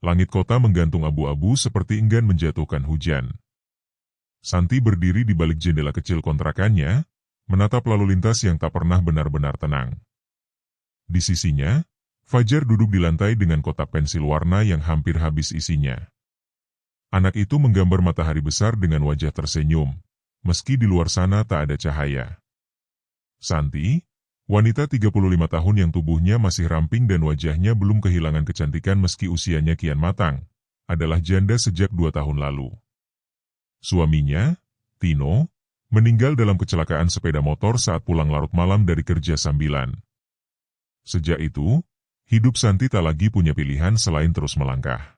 Langit kota menggantung abu-abu seperti enggan menjatuhkan hujan. Santi berdiri di balik jendela kecil kontrakannya, menatap lalu lintas yang tak pernah benar-benar tenang. Di sisinya, Fajar duduk di lantai dengan kotak pensil warna yang hampir habis isinya. Anak itu menggambar matahari besar dengan wajah tersenyum, meski di luar sana tak ada cahaya. Santi, wanita 35 tahun yang tubuhnya masih ramping dan wajahnya belum kehilangan kecantikan meski usianya kian matang, adalah janda sejak 2 tahun lalu. Suaminya, Tino, meninggal dalam kecelakaan sepeda motor saat pulang larut malam dari kerja sambilan. Sejak itu, hidup Santi tak lagi punya pilihan selain terus melangkah.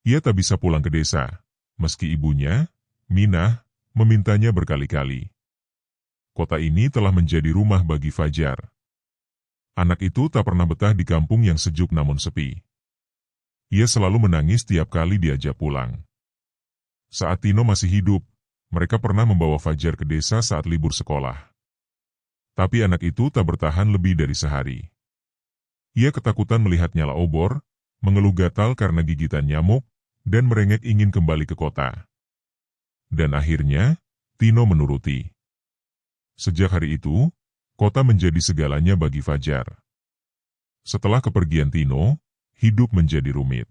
Ia tak bisa pulang ke desa, meski ibunya, Minah, memintanya berkali-kali. Kota ini telah menjadi rumah bagi Fajar. Anak itu tak pernah betah di kampung yang sejuk namun sepi. Ia selalu menangis tiap kali diajak pulang. Saat Tino masih hidup, mereka pernah membawa Fajar ke desa saat libur sekolah. Tapi anak itu tak bertahan lebih dari sehari. Ia ketakutan melihat nyala obor, mengeluh gatal karena gigitan nyamuk, dan merengek ingin kembali ke kota. Dan akhirnya, Tino menuruti. Sejak hari itu, kota menjadi segalanya bagi Fajar. Setelah kepergian Tino, hidup menjadi rumit.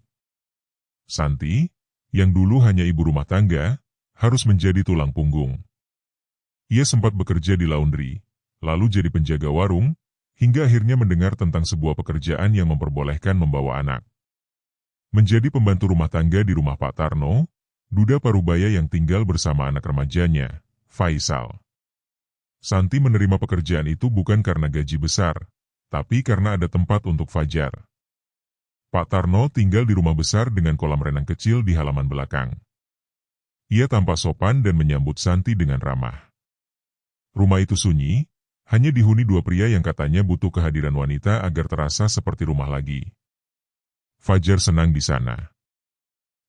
Santi, yang dulu hanya ibu rumah tangga, harus menjadi tulang punggung. Ia sempat bekerja di laundry, lalu jadi penjaga warung, hingga akhirnya mendengar tentang sebuah pekerjaan yang memperbolehkan membawa anak. Menjadi pembantu rumah tangga di rumah Pak Tarno, duda parubaya yang tinggal bersama anak remajanya, Faisal. Santi menerima pekerjaan itu bukan karena gaji besar, tapi karena ada tempat untuk Fajar. Pak Tarno tinggal di rumah besar dengan kolam renang kecil di halaman belakang. Ia tampak sopan dan menyambut Santi dengan ramah. Rumah itu sunyi, hanya dihuni 2 pria yang katanya butuh kehadiran wanita agar terasa seperti rumah lagi. Fajar senang di sana.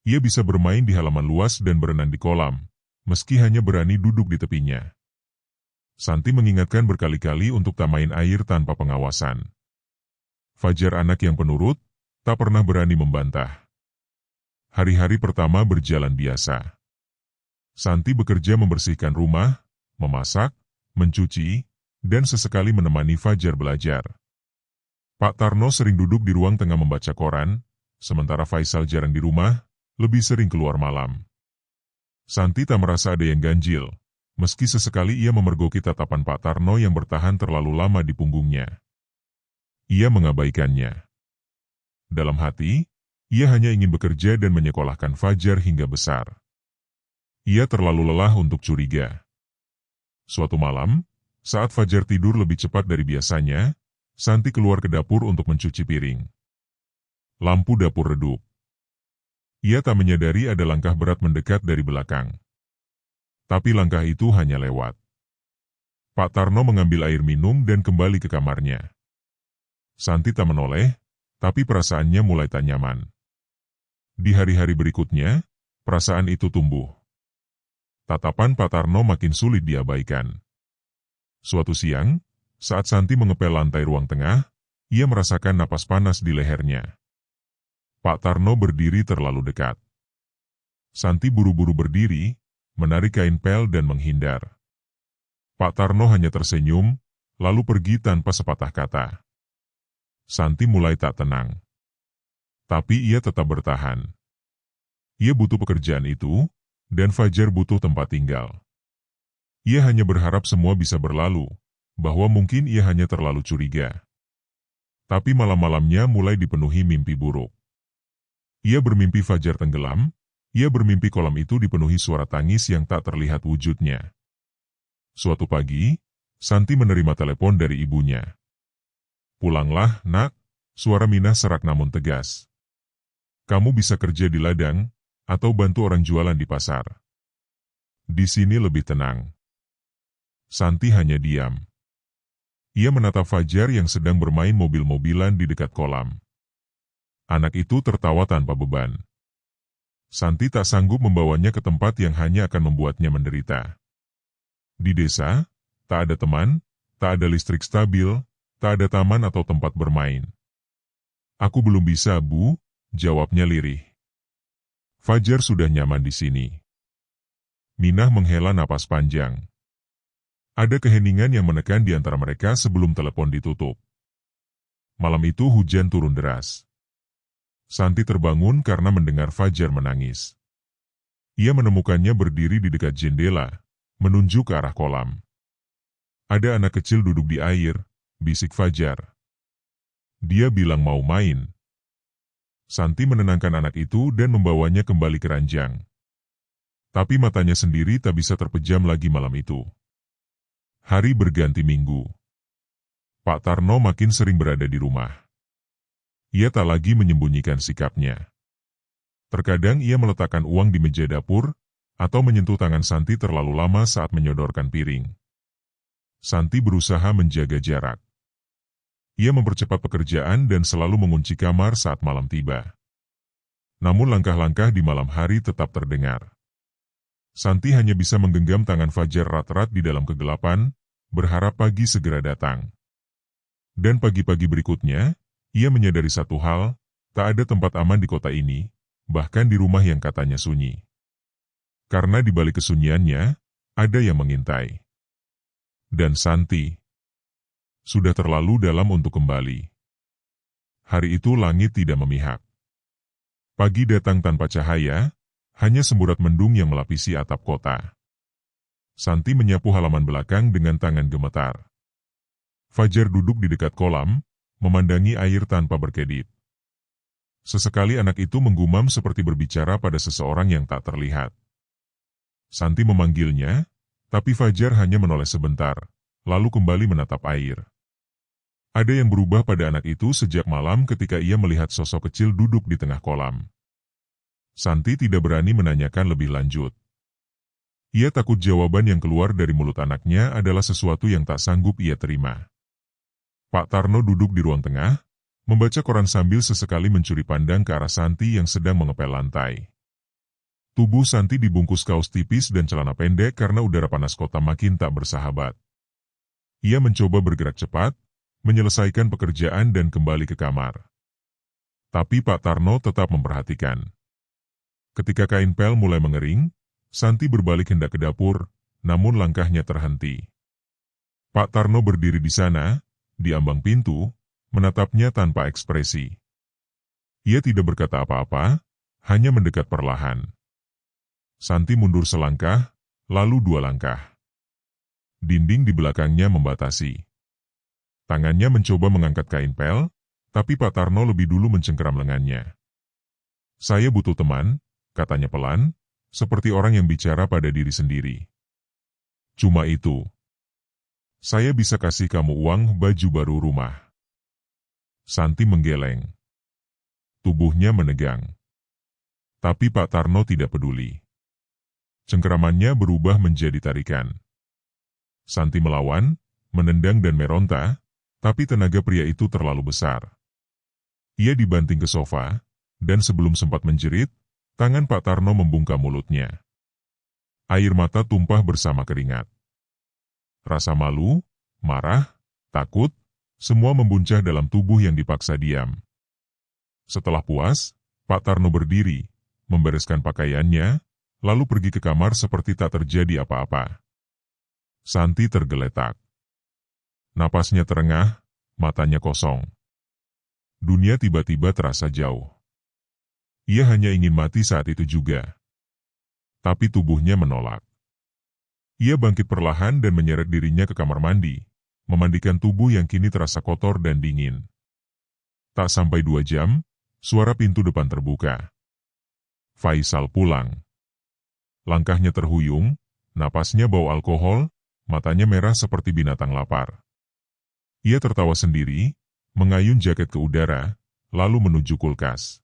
Ia bisa bermain di halaman luas dan berenang di kolam, meski hanya berani duduk di tepinya. Santi mengingatkan berkali-kali untuk tak main air tanpa pengawasan. Fajar anak yang penurut, tak pernah berani membantah. Hari-hari pertama berjalan biasa. Santi bekerja membersihkan rumah, memasak, mencuci, dan sesekali menemani Fajar belajar. Pak Tarno sering duduk di ruang tengah membaca koran, sementara Faisal jarang di rumah, lebih sering keluar malam. Santi tak merasa ada yang ganjil, meski sesekali ia memergoki tatapan Pak Tarno yang bertahan terlalu lama di punggungnya. Ia mengabaikannya. Dalam hati, ia hanya ingin bekerja dan menyekolahkan Fajar hingga besar. Ia terlalu lelah untuk curiga. Suatu malam, saat Fajar tidur lebih cepat dari biasanya, Santi keluar ke dapur untuk mencuci piring. Lampu dapur redup. Ia tak menyadari ada langkah berat mendekat dari belakang. Tapi langkah itu hanya lewat. Pak Tarno mengambil air minum dan kembali ke kamarnya. Santi tak menoleh, tapi perasaannya mulai tak nyaman. Di hari-hari berikutnya, perasaan itu tumbuh. Tatapan Pak Tarno makin sulit diabaikan. Suatu siang, saat Santi mengepel lantai ruang tengah, ia merasakan napas panas di lehernya. Pak Tarno berdiri terlalu dekat. Santi buru-buru berdiri, menarik kain pel dan menghindar. Pak Tarno hanya tersenyum, lalu pergi tanpa sepatah kata. Santi mulai tak tenang. Tapi ia tetap bertahan. Ia butuh pekerjaan itu, dan Fajar butuh tempat tinggal. Ia hanya berharap semua bisa berlalu, bahwa mungkin ia hanya terlalu curiga. Tapi malam-malamnya mulai dipenuhi mimpi buruk. Ia bermimpi Fajar tenggelam. Ia bermimpi kolam itu dipenuhi suara tangis yang tak terlihat wujudnya. Suatu pagi, Santi menerima telepon dari ibunya. "Pulanglah, nak," suara Minah serak namun tegas. "Kamu bisa kerja di ladang, atau bantu orang jualan di pasar. Di sini lebih tenang." Santi hanya diam. Ia menatap Fajar yang sedang bermain mobil-mobilan di dekat kolam. Anak itu tertawa tanpa beban. Santi tak sanggup membawanya ke tempat yang hanya akan membuatnya menderita. Di desa, tak ada teman, tak ada listrik stabil, tak ada taman atau tempat bermain. "Aku belum bisa, Bu," jawabnya lirih. Fajar sudah nyaman di sini. Minah menghela napas panjang. Ada keheningan yang menekan di antara mereka sebelum telepon ditutup. Malam itu hujan turun deras. Santi terbangun karena mendengar Fajar menangis. Ia menemukannya berdiri di dekat jendela, menunjuk ke arah kolam. Ada anak kecil duduk di air, bisik Fajar. Dia bilang mau main. Santi menenangkan anak itu dan membawanya kembali ke ranjang. Tapi matanya sendiri tak bisa terpejam lagi malam itu. Hari berganti minggu. Pak Tarno makin sering berada di rumah. Ia tak lagi menyembunyikan sikapnya. Terkadang ia meletakkan uang di meja dapur, atau menyentuh tangan Santi terlalu lama saat menyodorkan piring. Santi berusaha menjaga jarak. Ia mempercepat pekerjaan dan selalu mengunci kamar saat malam tiba. Namun langkah-langkah di malam hari tetap terdengar. Santi hanya bisa menggenggam tangan Fajar erat-erat di dalam kegelapan, berharap pagi segera datang. Dan pagi-pagi berikutnya, ia menyadari satu hal, tak ada tempat aman di kota ini, bahkan di rumah yang katanya sunyi. Karena di balik kesunyiannya, ada yang mengintai. Dan Santi sudah terlalu dalam untuk kembali. Hari itu langit tidak memihak. Pagi datang tanpa cahaya, hanya semburat mendung yang melapisi atap kota. Santi menyapu halaman belakang dengan tangan gemetar. Fajar duduk di dekat kolam, memandangi air tanpa berkedip. Sesekali anak itu menggumam seperti berbicara pada seseorang yang tak terlihat. Santi memanggilnya, tapi Fajar hanya menoleh sebentar, lalu kembali menatap air. Ada yang berubah pada anak itu sejak malam ketika ia melihat sosok kecil duduk di tengah kolam. Santi tidak berani menanyakan lebih lanjut. Ia takut jawaban yang keluar dari mulut anaknya adalah sesuatu yang tak sanggup ia terima. Pak Tarno duduk di ruang tengah, membaca koran sambil sesekali mencuri pandang ke arah Santi yang sedang mengepel lantai. Tubuh Santi dibungkus kaos tipis dan celana pendek karena udara panas kota makin tak bersahabat. Ia mencoba bergerak cepat, menyelesaikan pekerjaan dan kembali ke kamar. Tapi Pak Tarno tetap memperhatikan. Ketika kain pel mulai mengering, Santi berbalik hendak ke dapur, namun langkahnya terhenti. Pak Tarno berdiri di sana, di ambang pintu, menatapnya tanpa ekspresi. Ia tidak berkata apa-apa, hanya mendekat perlahan. Santi mundur selangkah, lalu 2 langkah. Dinding di belakangnya membatasi. Tangannya mencoba mengangkat kain pel, tapi Pak Tarno lebih dulu mencengkeram lengannya. Saya butuh teman, katanya pelan, seperti orang yang bicara pada diri sendiri. Cuma itu. Saya bisa kasih kamu uang baju baru rumah. Santi menggeleng. Tubuhnya menegang. Tapi Pak Tarno tidak peduli. Cengkeramannya berubah menjadi tarikan. Santi melawan, menendang dan meronta, tapi tenaga pria itu terlalu besar. Ia dibanting ke sofa, dan sebelum sempat menjerit, tangan Pak Tarno membungkam mulutnya. Air mata tumpah bersama keringat. Rasa malu, marah, takut, semua membuncah dalam tubuh yang dipaksa diam. Setelah puas, Pak Tarno berdiri, membereskan pakaiannya, lalu pergi ke kamar seperti tak terjadi apa-apa. Santi tergeletak. Napasnya terengah, matanya kosong. Dunia tiba-tiba terasa jauh. Ia hanya ingin mati saat itu juga. Tapi tubuhnya menolak. Ia bangkit perlahan dan menyeret dirinya ke kamar mandi, memandikan tubuh yang kini terasa kotor dan dingin. Tak sampai 2 jam, suara pintu depan terbuka. Faisal pulang. Langkahnya terhuyung, napasnya bau alkohol, matanya merah seperti binatang lapar. Ia tertawa sendiri, mengayun jaket ke udara, lalu menuju kulkas.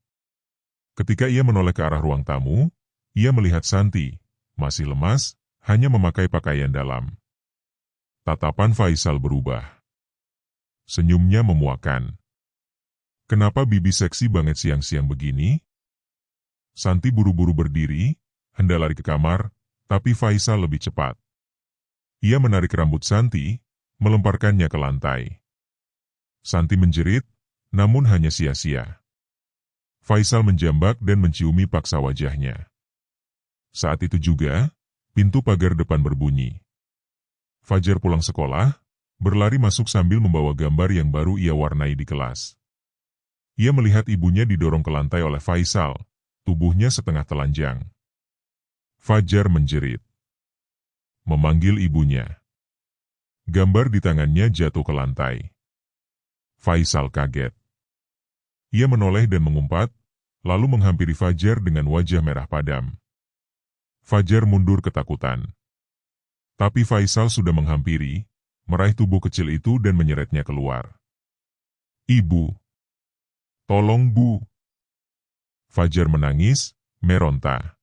Ketika ia menoleh ke arah ruang tamu, ia melihat Santi, masih lemas, hanya memakai pakaian dalam. Tatapan Faisal berubah. Senyumnya memuakan. Kenapa bibi seksi banget siang-siang begini? Santi buru-buru berdiri, hendak lari ke kamar, tapi Faisal lebih cepat. Ia menarik rambut Santi, melemparkannya ke lantai. Santi menjerit, namun hanya sia-sia. Faisal menjambak dan menciumi paksa wajahnya. Saat itu juga, pintu pagar depan berbunyi. Fajar pulang sekolah, berlari masuk sambil membawa gambar yang baru ia warnai di kelas. Ia melihat ibunya didorong ke lantai oleh Faisal, tubuhnya setengah telanjang. Fajar menjerit, memanggil ibunya. Gambar di tangannya jatuh ke lantai. Faisal kaget. Ia menoleh dan mengumpat, lalu menghampiri Fajar dengan wajah merah padam. Fajar mundur ketakutan. Tapi Faisal sudah menghampiri, meraih tubuh kecil itu dan menyeretnya keluar. Ibu! Tolong Bu! Fajar menangis, meronta.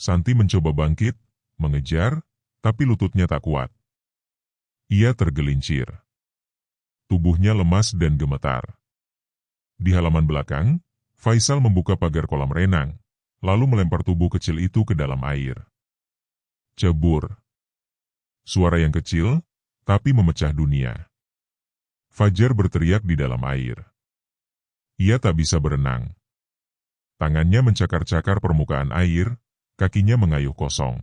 Santi mencoba bangkit, mengejar, tapi lututnya tak kuat. Ia tergelincir. Tubuhnya lemas dan gemetar. Di halaman belakang, Faisal membuka pagar kolam renang, lalu melempar tubuh kecil itu ke dalam air. Cebur. Suara yang kecil, tapi memecah dunia. Fajar berteriak di dalam air. Ia tak bisa berenang. Tangannya mencakar-cakar permukaan air, kakinya mengayuh kosong.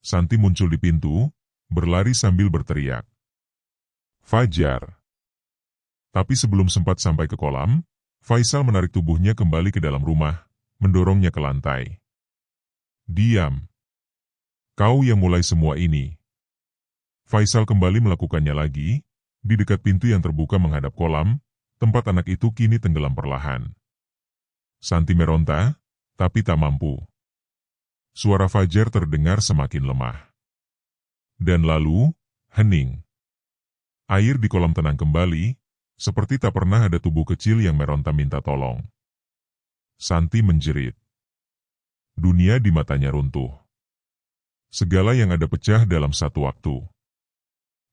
Santi muncul di pintu, berlari sambil berteriak. Fajar! Tapi sebelum sempat sampai ke kolam, Faisal menarik tubuhnya kembali ke dalam rumah, mendorongnya ke lantai. Diam! Kau yang mulai semua ini. Faisal kembali melakukannya lagi, di dekat pintu yang terbuka menghadap kolam, tempat anak itu kini tenggelam perlahan. Santi meronta, tapi tak mampu. Suara Fajar terdengar semakin lemah. Dan lalu, hening. Air di kolam tenang kembali, seperti tak pernah ada tubuh kecil yang meronta minta tolong. Santi menjerit. Dunia di matanya runtuh. Segala yang ada pecah dalam satu waktu.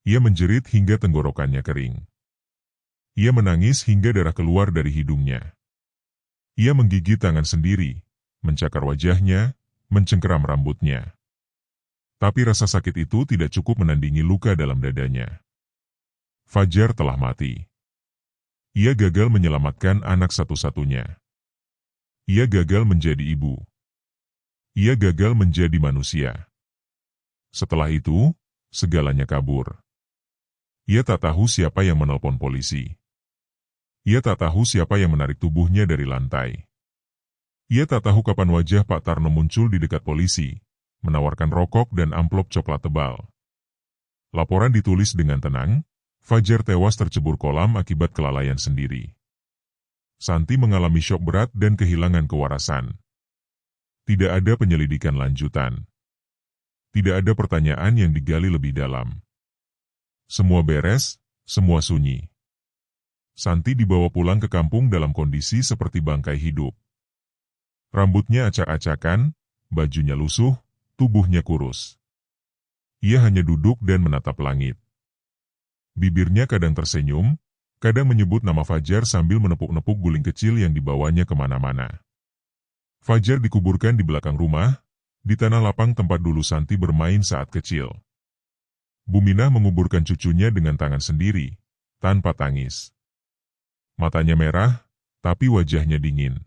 Ia menjerit hingga tenggorokannya kering. Ia menangis hingga darah keluar dari hidungnya. Ia menggigit tangan sendiri, mencakar wajahnya, mencengkeram rambutnya. Tapi rasa sakit itu tidak cukup menandingi luka dalam dadanya. Fajar telah mati. Ia gagal menyelamatkan anak satu-satunya. Ia gagal menjadi ibu. Ia gagal menjadi manusia. Setelah itu, segalanya kabur. Ia tak tahu siapa yang menelpon polisi. Ia tak tahu siapa yang menarik tubuhnya dari lantai. Ia tak tahu kapan wajah Pak Tarno muncul di dekat polisi, menawarkan rokok dan amplop coklat tebal. Laporan ditulis dengan tenang, Fajar tewas tercebur kolam akibat kelalaian sendiri. Santi mengalami syok berat dan kehilangan kewarasan. Tidak ada penyelidikan lanjutan. Tidak ada pertanyaan yang digali lebih dalam. Semua beres, semua sunyi. Santi dibawa pulang ke kampung dalam kondisi seperti bangkai hidup. Rambutnya acak-acakan, bajunya lusuh, tubuhnya kurus. Ia hanya duduk dan menatap langit. Bibirnya kadang tersenyum, kadang menyebut nama Fajar sambil menepuk-nepuk guling kecil yang dibawanya kemana-mana. Fajar dikuburkan di belakang rumah, di tanah lapang tempat dulu Santi bermain saat kecil. Buminah menguburkan cucunya dengan tangan sendiri, tanpa tangis. Matanya merah, tapi wajahnya dingin.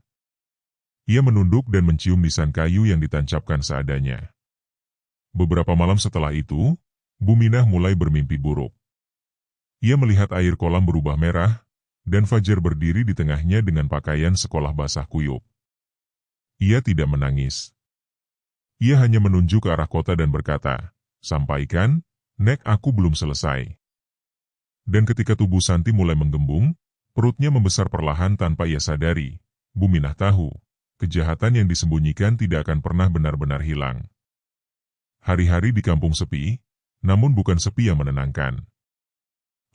Ia menunduk dan mencium nisan kayu yang ditancapkan seadanya. Beberapa malam setelah itu, Buminah mulai bermimpi buruk. Ia melihat air kolam berubah merah, dan Fajar berdiri di tengahnya dengan pakaian sekolah basah kuyup. Ia tidak menangis. Ia hanya menunjuk ke arah kota dan berkata, "Sampaikan, Nek, aku belum selesai." Dan ketika tubuh Santi mulai menggembung, perutnya membesar perlahan tanpa ia sadari, Buminah tahu, kejahatan yang disembunyikan tidak akan pernah benar-benar hilang. Hari-hari di kampung sepi, namun bukan sepi yang menenangkan.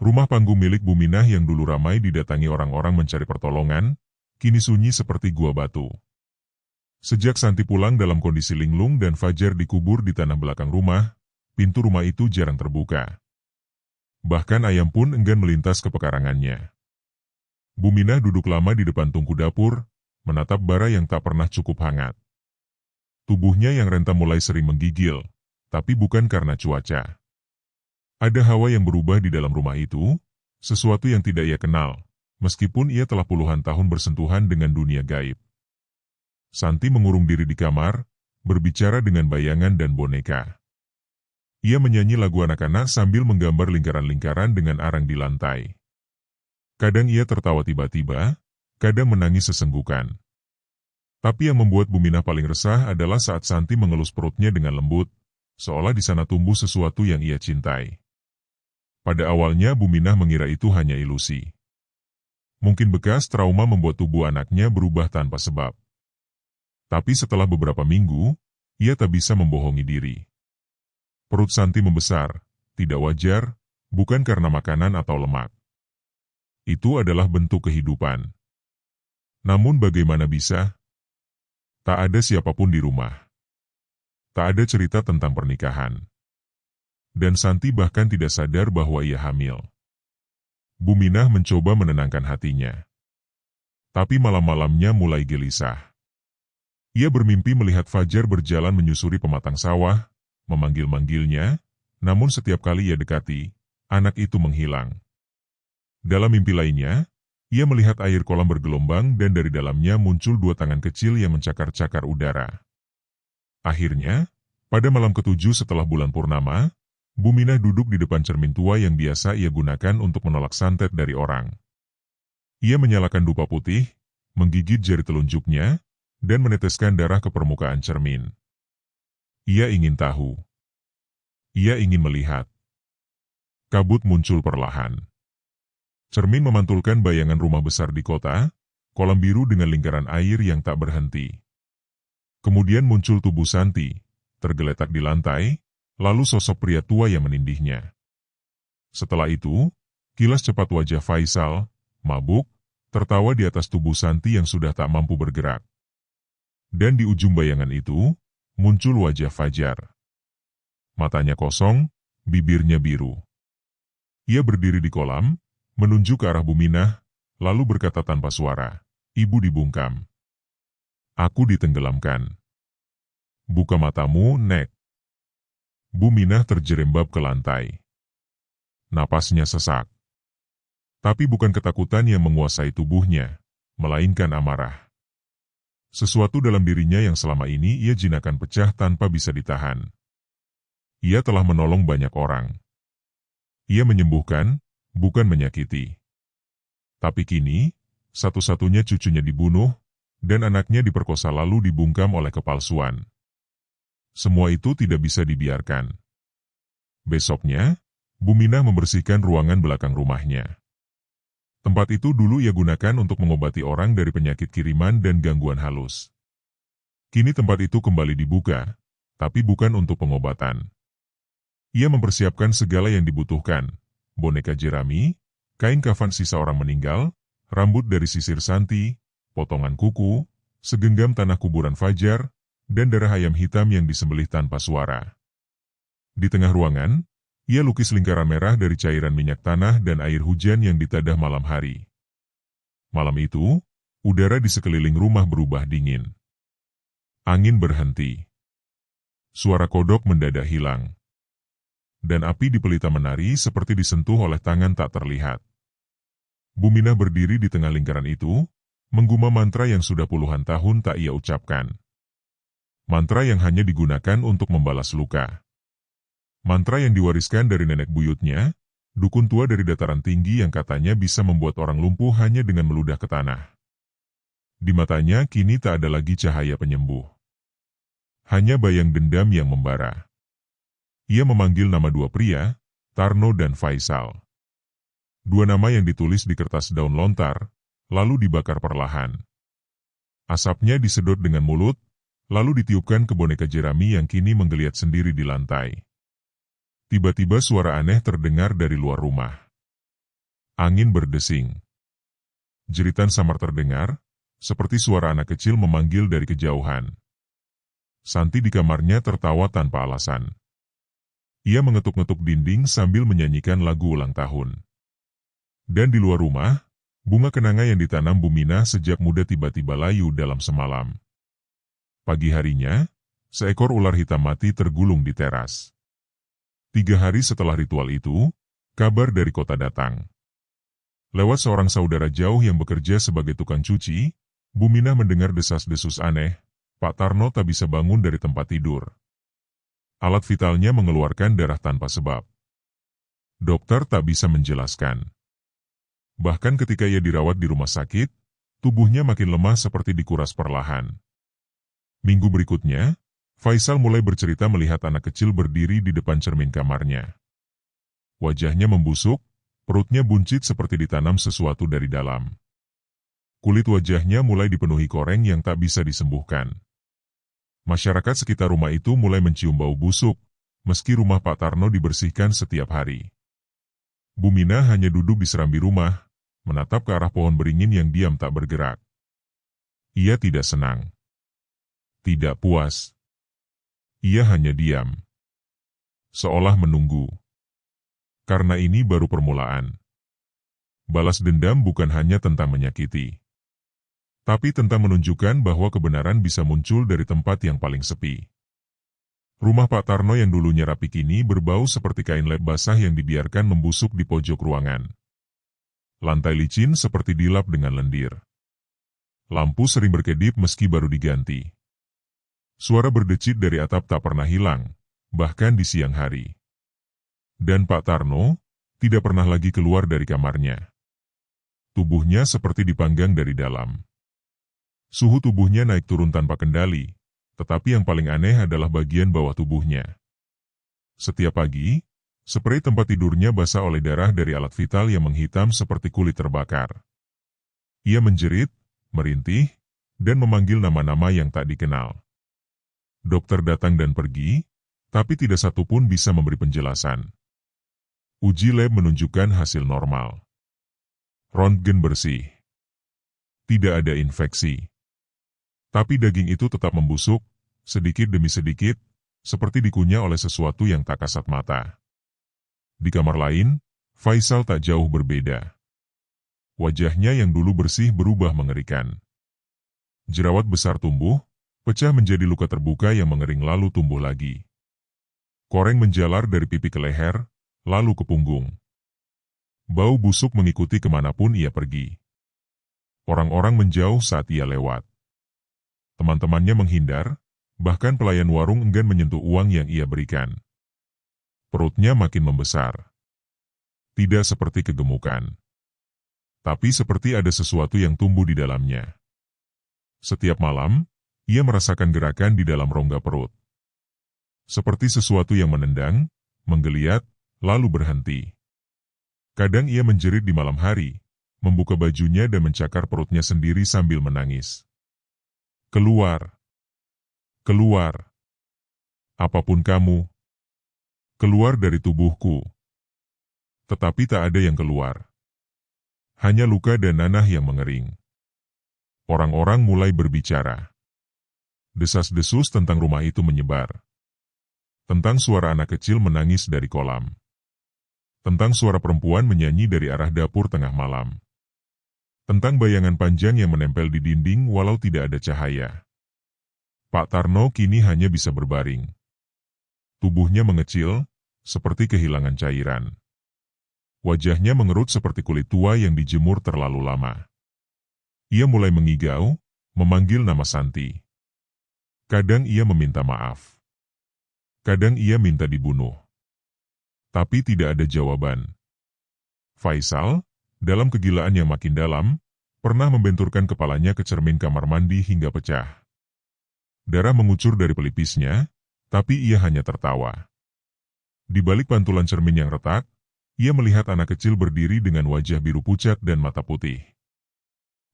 Rumah panggung milik Buminah yang dulu ramai didatangi orang-orang mencari pertolongan, kini sunyi seperti gua batu. Sejak Santi pulang dalam kondisi linglung dan Fajar dikubur di tanah belakang rumah, pintu rumah itu jarang terbuka. Bahkan ayam pun enggan melintas ke pekarangannya. Buminah duduk lama di depan tungku dapur, menatap bara yang tak pernah cukup hangat. Tubuhnya yang rentam mulai sering menggigil, tapi bukan karena cuaca. Ada hawa yang berubah di dalam rumah itu, sesuatu yang tidak ia kenal, meskipun ia telah puluhan tahun bersentuhan dengan dunia gaib. Santi mengurung diri di kamar, berbicara dengan bayangan dan boneka. Ia menyanyi lagu anak-anak sambil menggambar lingkaran-lingkaran dengan arang di lantai. Kadang ia tertawa tiba-tiba, kadang menangis sesenggukan. Tapi yang membuat Buminah paling resah adalah saat Santi mengelus perutnya dengan lembut, seolah di sana tumbuh sesuatu yang ia cintai. Pada awalnya Buminah mengira itu hanya ilusi. Mungkin bekas trauma membuat tubuh anaknya berubah tanpa sebab. Tapi setelah beberapa minggu, ia tak bisa membohongi diri. Perut Santi membesar, tidak wajar, bukan karena makanan atau lemak. Itu adalah bentuk kehidupan. Namun bagaimana bisa? Tak ada siapapun di rumah. Tak ada cerita tentang pernikahan. Dan Santi bahkan tidak sadar bahwa ia hamil. Buminah mencoba menenangkan hatinya. Tapi malam-malamnya mulai gelisah. Ia bermimpi melihat Fajar berjalan menyusuri pematang sawah, memanggil-manggilnya, namun setiap kali ia dekati, anak itu menghilang. Dalam mimpi lainnya, ia melihat air kolam bergelombang dan dari dalamnya muncul dua tangan kecil yang mencakar-cakar udara. Akhirnya, pada malam ketujuh setelah bulan purnama, Buminah duduk di depan cermin tua yang biasa ia gunakan untuk menolak santet dari orang. Ia menyalakan dupa putih, menggigit jari telunjuknya, dan meneteskan darah ke permukaan cermin. Ia ingin tahu. Ia ingin melihat. Kabut muncul perlahan. Cermin memantulkan bayangan rumah besar di kota, kolam biru dengan lingkaran air yang tak berhenti. Kemudian muncul tubuh Santi, tergeletak di lantai, lalu sosok pria tua yang menindihnya. Setelah itu, kilas cepat wajah Faisal, mabuk, tertawa di atas tubuh Santi yang sudah tak mampu bergerak. Dan di ujung bayangan itu, muncul wajah Fajar. Matanya kosong, bibirnya biru. Ia berdiri di kolam, menunjuk ke arah Buminah, lalu berkata tanpa suara, "Ibu dibungkam. Aku ditenggelamkan. Buka matamu, Nek." Buminah terjerembab ke lantai. Napasnya sesak. Tapi bukan ketakutan yang menguasai tubuhnya, melainkan amarah. Sesuatu dalam dirinya yang selama ini ia jinakkan pecah tanpa bisa ditahan. Ia telah menolong banyak orang. Ia menyembuhkan, bukan menyakiti. Tapi kini, satu-satunya cucunya dibunuh, dan anaknya diperkosa lalu dibungkam oleh kepalsuan. Semua itu tidak bisa dibiarkan. Besoknya, Buminah membersihkan ruangan belakang rumahnya. Tempat itu dulu ia gunakan untuk mengobati orang dari penyakit kiriman dan gangguan halus. Kini tempat itu kembali dibuka, tapi bukan untuk pengobatan. Ia mempersiapkan segala yang dibutuhkan, boneka jerami, kain kafan sisa orang meninggal, rambut dari sisir Santi, potongan kuku, segenggam tanah kuburan Fajar, dan darah ayam hitam yang disembelih tanpa suara. Di tengah ruangan, ia lukis lingkaran merah dari cairan minyak tanah dan air hujan yang ditadah malam hari. Malam itu, udara di sekeliling rumah berubah dingin. Angin berhenti. Suara kodok mendadak hilang. Dan api di pelita menari seperti disentuh oleh tangan tak terlihat. Buminah berdiri di tengah lingkaran itu, menggumam mantra yang sudah puluhan tahun tak ia ucapkan. Mantra yang hanya digunakan untuk membalas luka. Mantra yang diwariskan dari nenek buyutnya, dukun tua dari dataran tinggi yang katanya bisa membuat orang lumpuh hanya dengan meludah ke tanah. Di matanya kini tak ada lagi cahaya penyembuh. Hanya bayang dendam yang membara. Ia memanggil nama dua pria, Tarno dan Faisal. Dua nama yang ditulis di kertas daun lontar, lalu dibakar perlahan. Asapnya disedot dengan mulut, lalu ditiupkan ke boneka jerami yang kini menggeliat sendiri di lantai. Tiba-tiba suara aneh terdengar dari luar rumah. Angin berdesing. Jeritan samar terdengar, seperti suara anak kecil memanggil dari kejauhan. Santi di kamarnya tertawa tanpa alasan. Ia mengetuk-ngetuk dinding sambil menyanyikan lagu ulang tahun. Dan di luar rumah, bunga kenanga yang ditanam Buminah sejak muda tiba-tiba layu dalam semalam. Pagi harinya, seekor ular hitam mati tergulung di teras. 3 hari setelah ritual itu, kabar dari kota datang. Lewat seorang saudara jauh yang bekerja sebagai tukang cuci, Bu Minah mendengar desas-desus aneh. Pak Tarno tak bisa bangun dari tempat tidur. Alat vitalnya mengeluarkan darah tanpa sebab. Dokter tak bisa menjelaskan. Bahkan ketika ia dirawat di rumah sakit, tubuhnya makin lemah seperti dikuras perlahan. Minggu berikutnya, Faisal mulai bercerita melihat anak kecil berdiri di depan cermin kamarnya. Wajahnya membusuk, perutnya buncit seperti ditanam sesuatu dari dalam. Kulit wajahnya mulai dipenuhi koreng yang tak bisa disembuhkan. Masyarakat sekitar rumah itu mulai mencium bau busuk, meski rumah Pak Tarno dibersihkan setiap hari. Bu Minah hanya duduk di serambi rumah, menatap ke arah pohon beringin yang diam tak bergerak. Ia tidak senang. Tidak puas. Ia hanya diam. Seolah menunggu. Karena ini baru permulaan. Balas dendam bukan hanya tentang menyakiti, tapi tentang menunjukkan bahwa kebenaran bisa muncul dari tempat yang paling sepi. Rumah Pak Tarno yang dulunya rapi kini berbau seperti kain lap basah yang dibiarkan membusuk di pojok ruangan. Lantai licin seperti dilap dengan lendir. Lampu sering berkedip meski baru diganti. Suara berdecit dari atap tak pernah hilang, bahkan di siang hari. Dan Pak Tarno tidak pernah lagi keluar dari kamarnya. Tubuhnya seperti dipanggang dari dalam. Suhu tubuhnya naik turun tanpa kendali, tetapi yang paling aneh adalah bagian bawah tubuhnya. Setiap pagi, sprei tempat tidurnya basah oleh darah dari alat vital yang menghitam seperti kulit terbakar. Ia menjerit, merintih, dan memanggil nama-nama yang tak dikenal. Dokter datang dan pergi, tapi tidak satu pun bisa memberi penjelasan. Uji lab menunjukkan hasil normal. Röntgen bersih. Tidak ada infeksi. Tapi daging itu tetap membusuk, sedikit demi sedikit, seperti dikunyah oleh sesuatu yang tak kasat mata. Di kamar lain, Faisal tak jauh berbeda. Wajahnya yang dulu bersih berubah mengerikan. Jerawat besar tumbuh, pecah menjadi luka terbuka yang mengering lalu tumbuh lagi. Koreng menjalar dari pipi ke leher, lalu ke punggung. Bau busuk mengikuti kemanapun ia pergi. Orang-orang menjauh saat ia lewat. Teman-temannya menghindar, bahkan pelayan warung enggan menyentuh uang yang ia berikan. Perutnya makin membesar. Tidak seperti kegemukan, tapi seperti ada sesuatu yang tumbuh di dalamnya. Setiap malam, ia merasakan gerakan di dalam rongga perut. Seperti sesuatu yang menendang, menggeliat, lalu berhenti. Kadang ia menjerit di malam hari, membuka bajunya dan mencakar perutnya sendiri sambil menangis. Keluar! Keluar! Apapun kamu, keluar dari tubuhku. Tetapi tak ada yang keluar. Hanya luka dan nanah yang mengering. Orang-orang mulai berbicara. Desas-desus tentang rumah itu menyebar. Tentang suara anak kecil menangis dari kolam. Tentang suara perempuan menyanyi dari arah dapur tengah malam. Tentang bayangan panjang yang menempel di dinding walau tidak ada cahaya. Pak Tarno kini hanya bisa berbaring. Tubuhnya mengecil, seperti kehilangan cairan. Wajahnya mengerut seperti kulit tua yang dijemur terlalu lama. Ia mulai mengigau, memanggil nama Santi. Kadang ia meminta maaf. Kadang ia minta dibunuh. Tapi tidak ada jawaban. Faisal, dalam kegilaan yang makin dalam, pernah membenturkan kepalanya ke cermin kamar mandi hingga pecah. Darah mengucur dari pelipisnya, tapi ia hanya tertawa. Di balik pantulan cermin yang retak, ia melihat anak kecil berdiri dengan wajah biru pucat dan mata putih.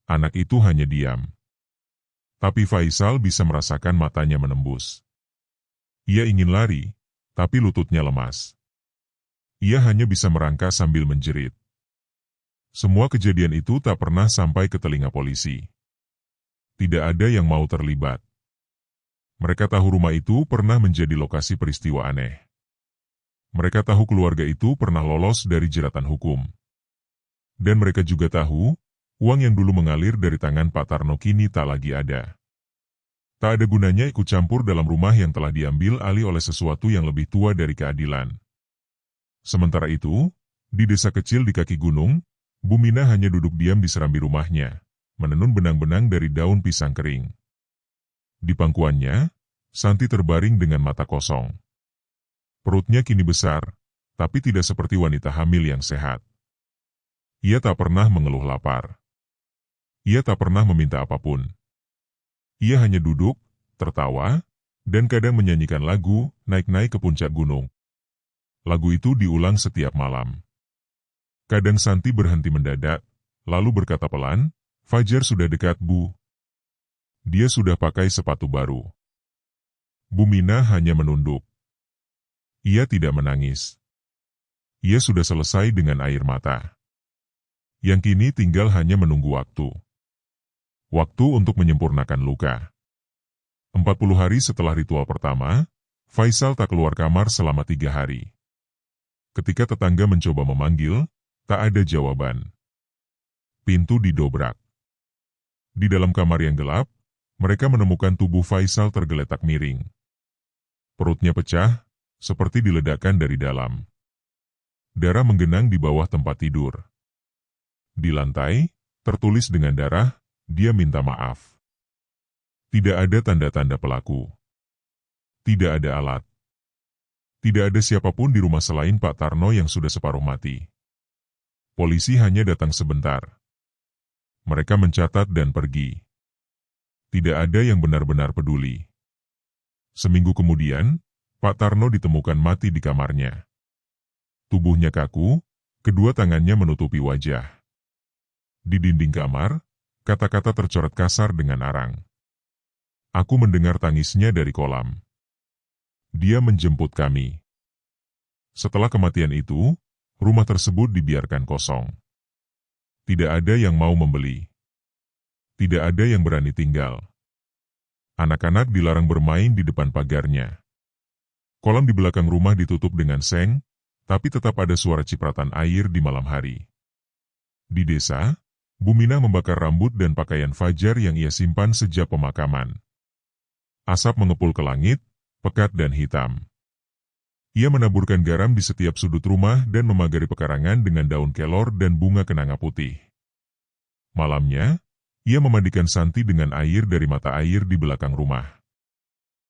Anak itu hanya diam. Tapi Faisal bisa merasakan matanya menembus. Ia ingin lari, tapi lututnya lemas. Ia hanya bisa merangkak sambil menjerit. Semua kejadian itu tak pernah sampai ke telinga polisi. Tidak ada yang mau terlibat. Mereka tahu rumah itu pernah menjadi lokasi peristiwa aneh. Mereka tahu keluarga itu pernah lolos dari jeratan hukum. Dan mereka juga tahu, uang yang dulu mengalir dari tangan Pak Tarno kini tak lagi ada. Tak ada gunanya ikut campur dalam rumah yang telah diambil alih oleh sesuatu yang lebih tua dari keadilan. Sementara itu, di desa kecil di kaki gunung, Bumina hanya duduk diam di serambi rumahnya, menenun benang-benang dari daun pisang kering. Di pangkuannya, Santi terbaring dengan mata kosong. Perutnya kini besar, tapi tidak seperti wanita hamil yang sehat. Ia tak pernah mengeluh lapar. Ia tak pernah meminta apapun. Ia hanya duduk, tertawa, dan kadang menyanyikan lagu, naik-naik ke puncak gunung. Lagu itu diulang setiap malam. Kadang Santi berhenti mendadak, lalu berkata pelan, "Fajar sudah dekat, Bu." Dia sudah pakai sepatu baru. Bumina hanya menunduk. Ia tidak menangis. Ia sudah selesai dengan air mata. Yang kini tinggal hanya menunggu waktu. Waktu untuk menyempurnakan luka. 40 hari setelah ritual pertama, Faisal tak keluar kamar selama 3 hari. Ketika tetangga mencoba memanggil, tak ada jawaban. Pintu didobrak. Di dalam kamar yang gelap, mereka menemukan tubuh Faisal tergeletak miring. Perutnya pecah, seperti diledakkan dari dalam. Darah menggenang di bawah tempat tidur. Di lantai, tertulis dengan darah, dia minta maaf. Tidak ada tanda-tanda pelaku. Tidak ada alat. Tidak ada siapapun di rumah selain Pak Tarno yang sudah separuh mati. Polisi hanya datang sebentar. Mereka mencatat dan pergi. Tidak ada yang benar-benar peduli. Seminggu kemudian, Pak Tarno ditemukan mati di kamarnya. Tubuhnya kaku, kedua tangannya menutupi wajah. Di dinding kamar, kata-kata tercoret kasar dengan arang. Aku mendengar tangisnya dari kolam. Dia menjemput kami. Setelah kematian itu, rumah tersebut dibiarkan kosong. Tidak ada yang mau membeli. Tidak ada yang berani tinggal. Anak-anak dilarang bermain di depan pagarnya. Kolam di belakang rumah ditutup dengan seng, tapi tetap ada suara cipratan air di malam hari. Di desa, Bumina membakar rambut dan pakaian Fajar yang ia simpan sejak pemakaman. Asap mengepul ke langit, pekat dan hitam. Ia menaburkan garam di setiap sudut rumah dan memagari pekarangan dengan daun kelor dan bunga kenanga putih. Malamnya, ia memandikan Santi dengan air dari mata air di belakang rumah.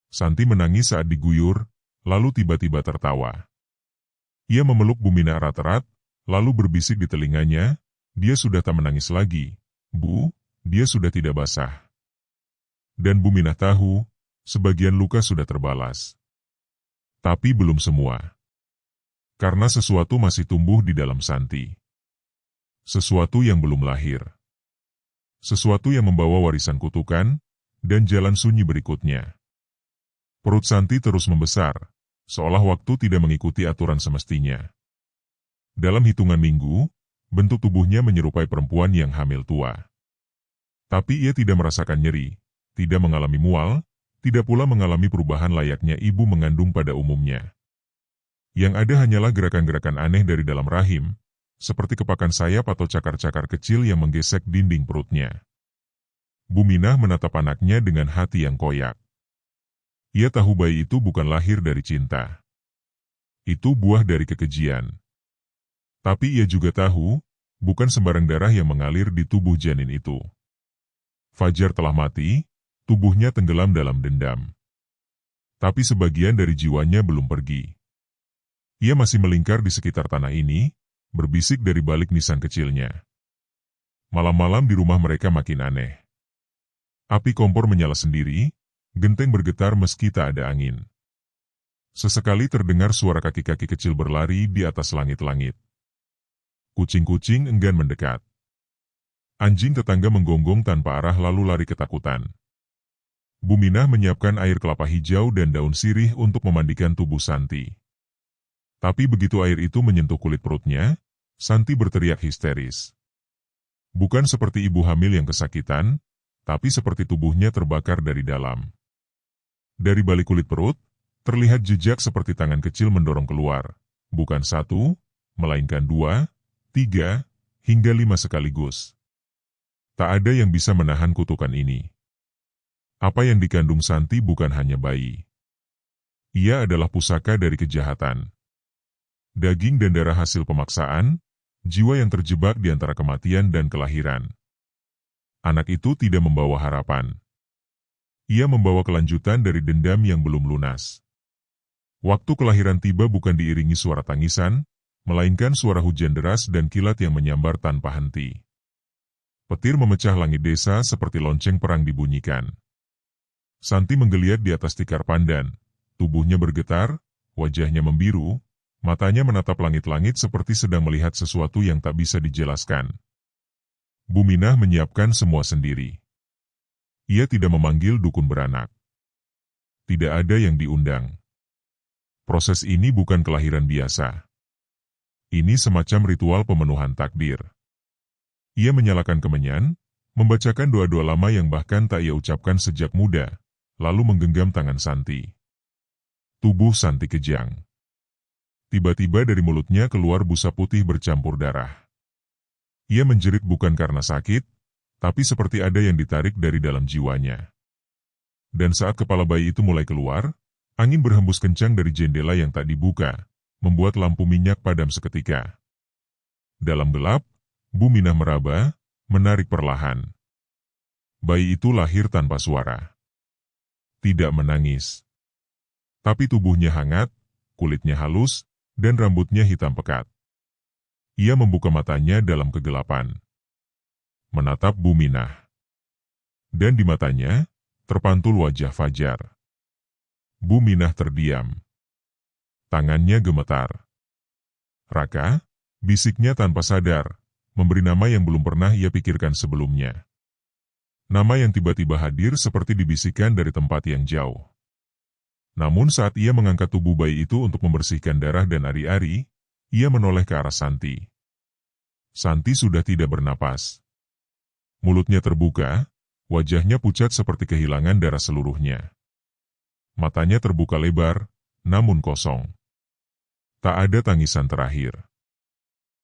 Santi menangis saat diguyur, lalu tiba-tiba tertawa. Ia memeluk Bumina erat-erat, lalu berbisik di telinganya, dia sudah tak menangis lagi, Bu, dia sudah tidak basah. Dan Bumina tahu, sebagian luka sudah terbalas. Tapi belum semua. Karena sesuatu masih tumbuh di dalam Santi. Sesuatu yang belum lahir. Sesuatu yang membawa warisan kutukan, dan jalan sunyi berikutnya. Perut Santi terus membesar, seolah waktu tidak mengikuti aturan semestinya. Dalam hitungan minggu, bentuk tubuhnya menyerupai perempuan yang hamil tua. Tapi ia tidak merasakan nyeri, tidak mengalami mual, tidak pula mengalami perubahan layaknya ibu mengandung pada umumnya. Yang ada hanyalah gerakan-gerakan aneh dari dalam rahim, seperti kepakan sayap atau cakar-cakar kecil yang menggesek dinding perutnya. Bumina menatap anaknya dengan hati yang koyak. Ia tahu bayi itu bukan lahir dari cinta. Itu buah dari kekejian. Tapi ia juga tahu, bukan sembarang darah yang mengalir di tubuh janin itu. Fajar telah mati, tubuhnya tenggelam dalam dendam. Tapi sebagian dari jiwanya belum pergi. Ia masih melingkar di sekitar tanah ini, berbisik dari balik nisan kecilnya. Malam-malam di rumah mereka makin aneh. Api kompor menyala sendiri, genteng bergetar meski tak ada angin. Sesekali terdengar suara kaki-kaki kecil berlari di atas langit-langit. Kucing-kucing enggan mendekat. Anjing tetangga menggonggong tanpa arah lalu lari ketakutan. Bumina menyiapkan air kelapa hijau dan daun sirih untuk memandikan tubuh Santi. Tapi begitu air itu menyentuh kulit perutnya, Santi berteriak histeris. Bukan seperti ibu hamil yang kesakitan, tapi seperti tubuhnya terbakar dari dalam. Dari balik kulit perut, terlihat jejak seperti tangan kecil mendorong keluar, bukan 1, melainkan 2, 3, hingga 5 sekaligus. Tak ada yang bisa menahan kutukan ini. Apa yang dikandung Santi bukan hanya bayi. Ia adalah pusaka dari kejahatan. Daging dan darah hasil pemaksaan, jiwa yang terjebak di antara kematian dan kelahiran. Anak itu tidak membawa harapan. Ia membawa kelanjutan dari dendam yang belum lunas. Waktu kelahiran tiba bukan diiringi suara tangisan, melainkan suara hujan deras dan kilat yang menyambar tanpa henti. Petir memecah langit desa seperti lonceng perang dibunyikan. Santi menggeliat di atas tikar pandan, tubuhnya bergetar, wajahnya membiru, matanya menatap langit-langit seperti sedang melihat sesuatu yang tak bisa dijelaskan. Buminah menyiapkan semua sendiri. Ia tidak memanggil dukun beranak. Tidak ada yang diundang. Proses ini bukan kelahiran biasa. Ini semacam ritual pemenuhan takdir. Ia menyalakan kemenyan, membacakan doa-doa lama yang bahkan tak ia ucapkan sejak muda, lalu menggenggam tangan Santi. Tubuh Santi kejang. Tiba-tiba dari mulutnya keluar busa putih bercampur darah. Ia menjerit bukan karena sakit, tapi seperti ada yang ditarik dari dalam jiwanya. Dan saat kepala bayi itu mulai keluar, angin berhembus kencang dari jendela yang tak dibuka, membuat lampu minyak padam seketika. Dalam gelap, Buminah meraba, menarik perlahan. Bayi itu lahir tanpa suara. Tidak menangis. Tapi tubuhnya hangat, kulitnya halus, dan rambutnya hitam pekat. Ia membuka matanya dalam kegelapan. Menatap Buminah. Dan di matanya, terpantul wajah Fajar. Buminah terdiam. Tangannya gemetar. "Raka," bisiknya tanpa sadar, memberi nama yang belum pernah ia pikirkan sebelumnya. Nama yang tiba-tiba hadir seperti dibisikkan dari tempat yang jauh. Namun saat ia mengangkat tubuh bayi itu untuk membersihkan darah dan ari-ari, ia menoleh ke arah Santi. Santi sudah tidak bernapas. Mulutnya terbuka, wajahnya pucat seperti kehilangan darah seluruhnya. Matanya terbuka lebar, namun kosong. Tak ada tangisan terakhir.